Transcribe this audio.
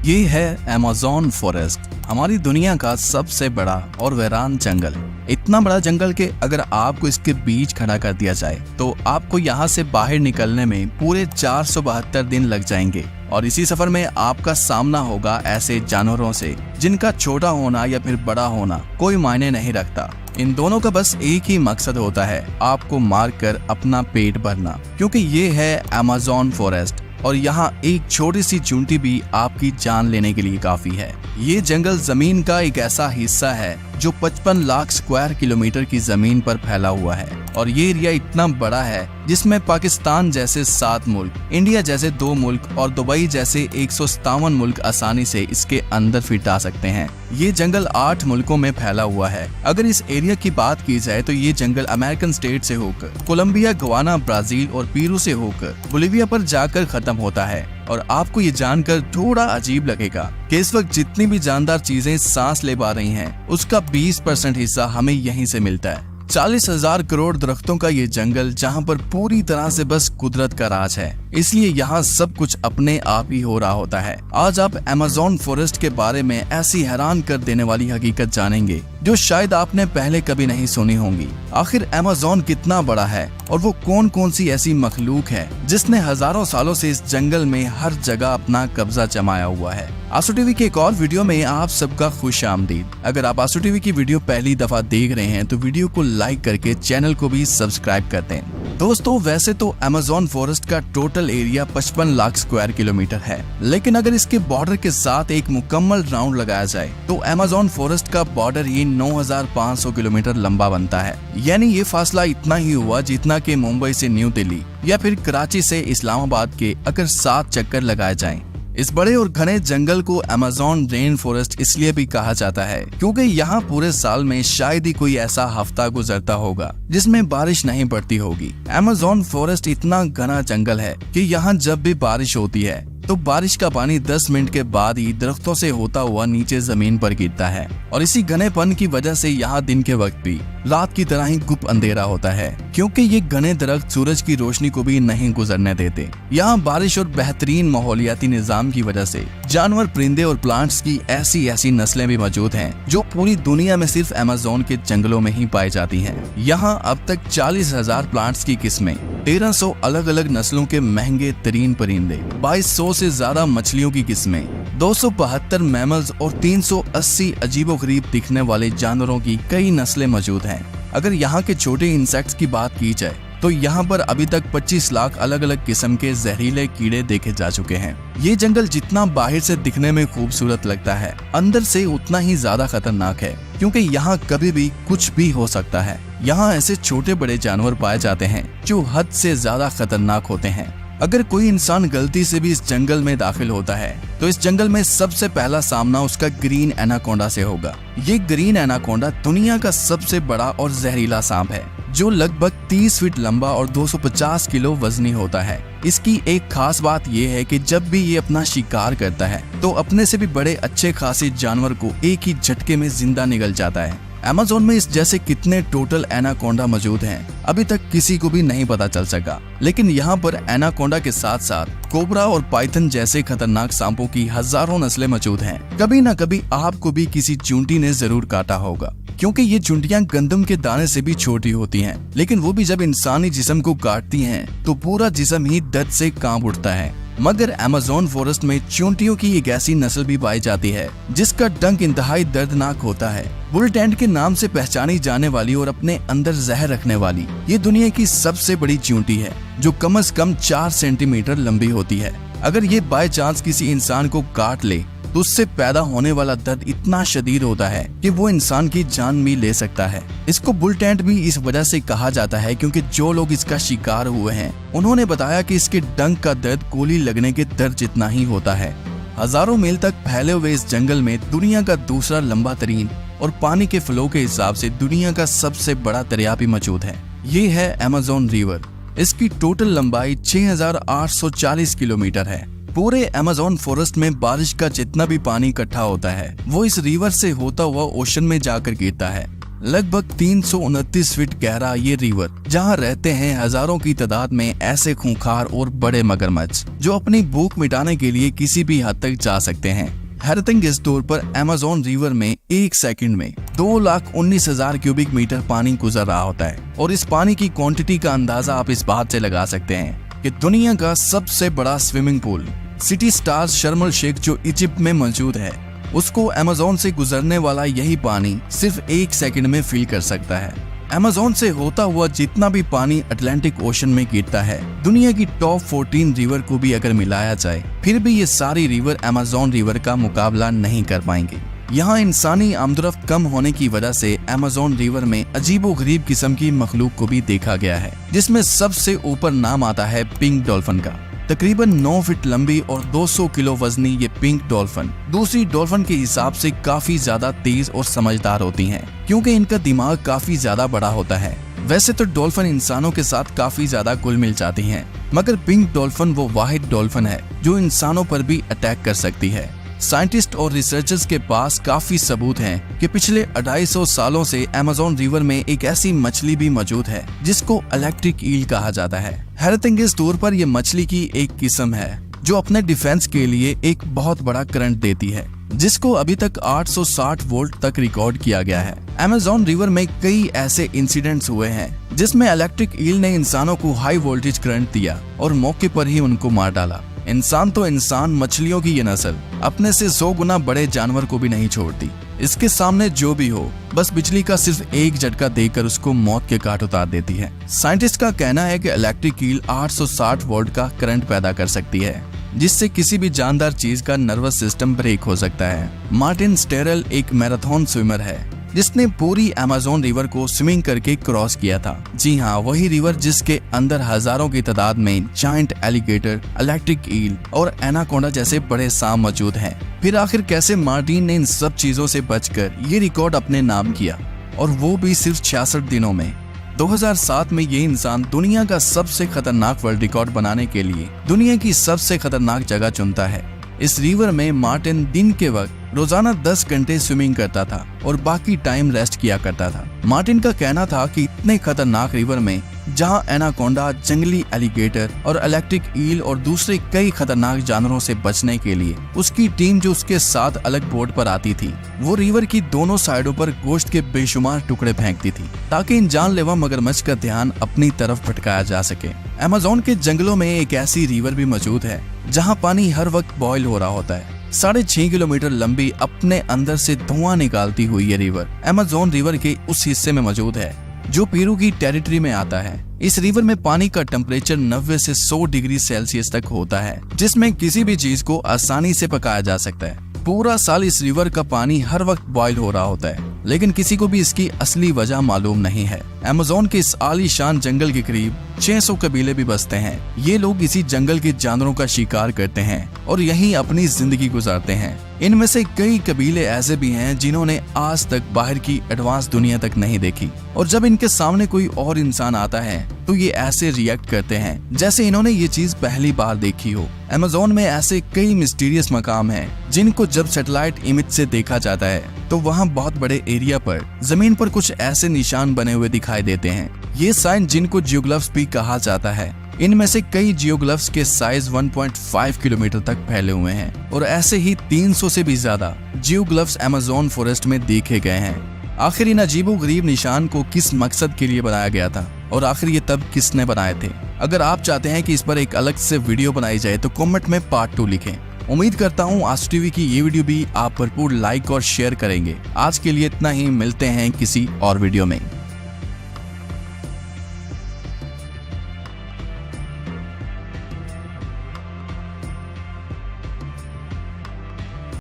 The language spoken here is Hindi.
ये है अमेज़न फॉरेस्ट, हमारी दुनिया का सबसे बड़ा और वीरान जंगल। इतना बड़ा जंगल के अगर आपको इसके बीच खड़ा कर दिया जाए तो आपको यहाँ से बाहर निकलने में पूरे 472 दिन लग जाएंगे। और इसी सफर में आपका सामना होगा ऐसे जानवरों से जिनका छोटा होना या फिर बड़ा होना कोई मायने नहीं रखता। इन दोनों का बस एक ही मकसद होता है, आपको मारकर अपना पेट भरना, क्योंकि ये है अमेज़न फॉरेस्ट और यहाँ एक छोटी सी चूंटी भी आपकी जान लेने के लिए काफी है। ये जंगल जमीन का एक ऐसा हिस्सा है जो 55 लाख स्क्वायर किलोमीटर की जमीन पर फैला हुआ है और ये एरिया इतना बड़ा है जिसमें पाकिस्तान जैसे 7 मुल्क, इंडिया जैसे 2 मुल्क और दुबई जैसे 157 मुल्क आसानी से इसके अंदर फिट आ सकते हैं। ये जंगल 8 मुल्कों में फैला हुआ है। अगर इस एरिया की बात की जाए तो ये जंगल अमेरिकन स्टेट से होकर कोलंबिया, गवाना, ब्राजील और पेरू से होकर बोलिविया पर जाकर खत्म होता है। और आपको ये जानकर थोड़ा अजीब लगेगा कि इस वक्त जितनी भी जानदार चीजें सांस ले पा रही हैं, उसका 20% हिस्सा हमें यहीं से मिलता है। 40,000 करोड़ दरख्तों का ये जंगल जहाँ पर पूरी तरह से बस कुदरत का राज है, इसलिए यहाँ सब कुछ अपने आप ही हो रहा होता है। आज आप अमेज़न फॉरेस्ट के बारे में ऐसी हैरान कर देने वाली हकीकत जानेंगे जो शायद आपने पहले कभी नहीं सुनी होंगी। आखिर अमेज़न कितना बड़ा है और वो कौन कौन सी ऐसी मखलूक है जिसने हजारों सालों से इस जंगल में हर जगह अपना कब्जा जमाया हुआ है। आंसू टीवी के एक और वीडियो में आप सबका खुश आमदीद। अगर आप आंसू टीवी की वीडियो पहली दफा देख रहे हैं तो वीडियो को लाइक करके चैनल को भी सब्सक्राइब कर दें। दोस्तों, वैसे तो अमेज़न फॉरेस्ट का total area 55 lakh square kilometre है, लेकिन अगर इसके बॉर्डर के साथ एक मुकम्मल राउंड लगाया जाए तो अमेज़न फॉरेस्ट का बॉर्डर ही 9,500 किलोमीटर लंबा बनता है। यानी ये फासला इतना ही हुआ जितना कि मुंबई से न्यू दिल्ली या फिर कराची से इस्लामाबाद के अगर 7 चक्कर लगाए जाएं। इस बड़े और घने जंगल को अमेज़न रेन फॉरेस्ट इसलिए भी कहा जाता है क्योंकि यहाँ पूरे साल में शायद ही कोई ऐसा हफ्ता गुजरता होगा जिसमें बारिश नहीं पड़ती होगी। अमेज़न फॉरेस्ट इतना घना जंगल है कि यहाँ जब भी बारिश होती है तो बारिश का पानी 10 मिनट के बाद ही दरख्तों से होता हुआ नीचे जमीन पर गिरता है और इसी घनेपन की वजह से यहाँ दिन के वक्त भी रात की तरह ही गुप अंधेरा होता है, क्योंकि ये घने दरख्त सूरज की रोशनी को भी नहीं गुजरने देते। यहाँ बारिश और बेहतरीन माहौलियाती निजाम की वजह से जानवर, परिंदे और प्लांट्स की ऐसी नस्लें भी मौजूद हैं जो पूरी दुनिया में सिर्फ अमेज़न के जंगलों में ही पाई जाती हैं। यहाँ अब तक 40,000 प्लांट्स की किस्में, 1300 अलग अलग नस्लों के महंगे तरीन परिंदे, 2200 से ज्यादा मछलियों की किस्में, 272 मैमल्स और 380 अजीबोगरीब दिखने वाले जानवरों की कई नस्लें मौजूद हैं। अगर यहाँ के छोटे इंसेक्ट्स की बात की जाए तो यहाँ पर अभी तक 25 लाख अलग अलग किस्म के जहरीले कीड़े देखे जा चुके हैं। ये जंगल जितना बाहर से दिखने में खूबसूरत लगता है, अंदर से उतना ही ज्यादा खतरनाक है, क्योंकि यहाँ कभी भी कुछ भी हो सकता है। यहाँ ऐसे छोटे बड़े जानवर पाए जाते हैं जो हद से ज्यादा खतरनाक होते हैं। अगर कोई इंसान गलती से भी इस जंगल में दाखिल होता है तो इस जंगल में सबसे पहला सामना उसका ग्रीन एनाकोंडा से होगा। ये ग्रीन एनाकोंडा दुनिया का सबसे बड़ा और जहरीला सांप है जो लगभग 30 फीट लंबा और 250 किलो वजनी होता है। इसकी एक खास बात यह है कि जब भी ये अपना शिकार करता है तो अपने से भी बड़े अच्छे खासे जानवर को एक ही झटके में जिंदा निगल जाता है। अमेज़न में इस जैसे कितने टोटल एनाकोंडा मौजूद हैं अभी तक किसी को भी नहीं पता चल सका, लेकिन यहाँ पर एनाकोंडा के साथ साथ कोबरा और पाइथन जैसे खतरनाक सांपों की हजारों नस्लें मौजूद हैं। कभी न कभी आपको भी किसी चूंटी ने जरूर काटा होगा, क्योंकि ये चूंटियां गंदम के दाने से भी छोटी होती हैं, लेकिन वो भी जब इंसानी जिस्म को काटती हैं तो पूरा जिस्म ही दर्द से कांप उठता है। मगर अमेज़न फॉरेस्ट में चूंटियों की एक ऐसी नस्ल भी पाई जाती है जिसका डंक इंतहाई दर्दनाक होता है। बुल टेंट के नाम से पहचानी जाने वाली और अपने अंदर जहर रखने वाली ये दुनिया की सबसे बड़ी चूंटी है जो कम से कम 4 सेंटीमीटर लंबी होती है। अगर ये बाय चांस किसी इंसान को काट ले तो उससे पैदा होने वाला दर्द इतना शदीद होता है कि वो इंसान की जान भी ले सकता है। इसको बुल टेंट भी इस वजह से कहा जाता है क्योंकि जो लोग इसका शिकार हुए हैं उन्होंने बताया कि इसके डंक का दर्द गोली लगने के दर्द जितना ही होता है। हजारों मील तक फैले हुए इस जंगल में दुनिया का दूसरा लंबा तरीन और पानी के फ्लो के हिसाब से दुनिया का सबसे बड़ा दरिया भी मौजूद है। ये है अमेज़न रिवर। इसकी टोटल लंबाई 6,840 किलोमीटर है। पूरे अमेज़न फॉरेस्ट में बारिश का जितना भी पानी इकट्ठा होता है वो इस रिवर से होता हुआ ओशन में जाकर गिरता है। लगभग 329 फीट गहरा ये रिवर, जहाँ रहते हैं हजारों की तादाद में ऐसे खूंखार और बड़े मगरमच्छ जो अपनी भूख मिटाने के लिए किसी भी हद तक जा सकते हैं। हैरतिंग इस तौर पर अमेज़न रिवर में एक सेकंड में 2,19,000 क्यूबिक मीटर पानी गुजर रहा होता है। और इस पानी की क्वांटिटी का अंदाजा आप इस बात से लगा सकते हैं कि दुनिया का सबसे बड़ा स्विमिंग पूल सिटी स्टार्स शर्म अल शेख जो इजिप्ट में मौजूद है, उसको अमेज़न से गुजरने वाला यही पानी सिर्फ एक सेकंड में फिल कर सकता है। अमेज़न से होता हुआ जितना भी पानी अटलांटिक ओशन में गिरता है, दुनिया की टॉप 14 रिवर को भी अगर मिलाया जाए, फिर भी ये सारी रिवर अमेज़न रिवर का मुकाबला नहीं कर पाएंगे। यहाँ इंसानी आमदरफ्त कम होने की वजह से अमेज़न रिवर में अजीबोगरीब किस्म की मखलूक को भी देखा गया है, जिसमें सबसे ऊपर नाम आता है पिंक डॉल्फिन का। तकरीबन 9 फीट लंबी और 200 किलो वजनी ये पिंक डॉल्फिन दूसरी डॉल्फिन के हिसाब से काफी ज्यादा तेज और समझदार होती हैं, क्योंकि इनका दिमाग काफी ज्यादा बड़ा होता है। वैसे तो डॉल्फिन इंसानों के साथ काफी ज्यादा घुल मिल जाती हैं, मगर पिंक डॉल्फिन वो वाहिद डॉल्फिन है जो इंसानों पर भी अटैक कर सकती है। साइंटिस्ट और रिसर्चर्स के पास काफी सबूत हैं कि पिछले 250 सालों से अमेज़न रिवर में एक ऐसी मछली भी मौजूद है जिसको इलेक्ट्रिक ईल कहा जाता है। हैरतअंगेज तौर पर यह मछली की एक किस्म है जो अपने डिफेंस के लिए एक बहुत बड़ा करंट देती है, जिसको अभी तक 860 वोल्ट तक रिकॉर्ड किया गया है। अमेज़न रिवर में कई ऐसे इंसिडेंट्स हुए हैं जिसमें इलेक्ट्रिक ईल ने इंसानों को हाई वोल्टेज करंट दिया और मौके पर ही उनको मार डाला। इंसान तो इंसान, मछलियों की ये नस्ल अपने से 100 गुना बड़े जानवर को भी नहीं छोड़ती। इसके सामने जो भी हो, बस बिजली का सिर्फ एक झटका देकर उसको मौत के घाट उतार देती है। साइंटिस्ट का कहना है कि इलेक्ट्रिक ईल 860 वोल्ट का करंट पैदा कर सकती है, जिससे किसी भी जानदार चीज का नर्वस सिस्टम ब्रेक हो सकता है। मार्टिन स्टेरल एक मैराथन स्विमर है जिसने पूरी अमेज़न रिवर को स्विमिंग करके क्रॉस किया था। जी हाँ, वही रिवर जिसके अंदर हजारों की तादाद में जायंट एलिगेटर, इलेक्ट्रिक ईल और एनाकोंडा जैसे बड़े सांप मौजूद हैं। फिर आखिर कैसे मार्टिन ने इन सब चीजों से बचकर ये रिकॉर्ड अपने नाम किया, और वो भी सिर्फ 66 दिनों में। 2007 में ये इंसान दुनिया का सबसे खतरनाक वर्ल्ड रिकॉर्ड बनाने के लिए दुनिया की सबसे खतरनाक जगह चुनता है। इस रिवर में मार्टिन दिन के वक्त रोजाना 10 घंटे स्विमिंग करता था और बाकी टाइम रेस्ट किया करता था। मार्टिन का कहना था कि इतने खतरनाक रिवर में जहां एनाकोंडा, जंगली एलिगेटर और इलेक्ट्रिक ईल और दूसरे कई खतरनाक जानवरों से बचने के लिए उसकी टीम जो उसके साथ अलग बोट पर आती थी, वो रिवर की दोनों साइडों पर गोश्त के बेशुमार टुकड़े फेंकती थी ताकि इन जानलेवा मगरमच्छ का ध्यान अपनी तरफ भटकाया जा सके। अमेज़न के जंगलों में एक ऐसी रिवर भी मौजूद है जहाँ पानी हर वक्त बॉयल हो रहा होता है। 6.5 किलोमीटर लंबी, अपने अंदर से धुआं निकालती हुई ये रिवर अमेज़न रिवर के उस हिस्से में मौजूद है जो पेरू की टेरिटरी में आता है। इस रिवर में पानी का टेम्परेचर 90 से 100 डिग्री सेल्सियस तक होता है, जिसमें किसी भी चीज को आसानी से पकाया जा सकता है। पूरा साल इस रिवर का पानी हर वक्त बॉयल हो रहा होता है, लेकिन किसी को भी इसकी असली वजह मालूम नहीं है। अमेज़न के इस आलीशान जंगल के करीब 600 कबीले भी बसते हैं। ये लोग इसी जंगल के जानवरों का शिकार करते हैं और यहीं अपनी जिंदगी गुजारते हैं। इनमें से कई कबीले ऐसे भी हैं जिन्होंने आज तक बाहर की एडवांस दुनिया तक नहीं देखी, और जब इनके सामने कोई और इंसान आता है तो ये ऐसे रिएक्ट करते हैं जैसे इन्होंने ये चीज पहली बार देखी हो। अमेज़न में ऐसे कई मिस्टीरियस मकाम हैं जिनको जब सैटेलाइट इमेज से देखा जाता है तो वहाँ बहुत बड़े एरिया पर जमीन पर कुछ ऐसे निशान बने हुए दिखाई देते हैं। ये साइन जिनको जियोग्लिफ्स भी कहा जाता है। इनमें से कई जियोग्लिफ्स के साइज 1.5 किलोमीटर तक फैले हुए हैं और ऐसे ही 300 से भी ज्यादा जियोग्लिफ्स अमेज़न फॉरेस्ट में देखे गए हैं। आखिर इन अजीबोगरीब निशान को किस मकसद के लिए बनाया गया था और आखिर ये तब किसने बनाए थे? अगर आप चाहते हैं कि इस पर एक अलग से वीडियो बनाई जाए तो कमेंट में पार्ट 2 लिखें। उम्मीद करता हूँ आज टीवी की ये वीडियो भी आप भरपूर लाइक और शेयर करेंगे। आज के लिए इतना ही, मिलते हैं किसी और वीडियो में।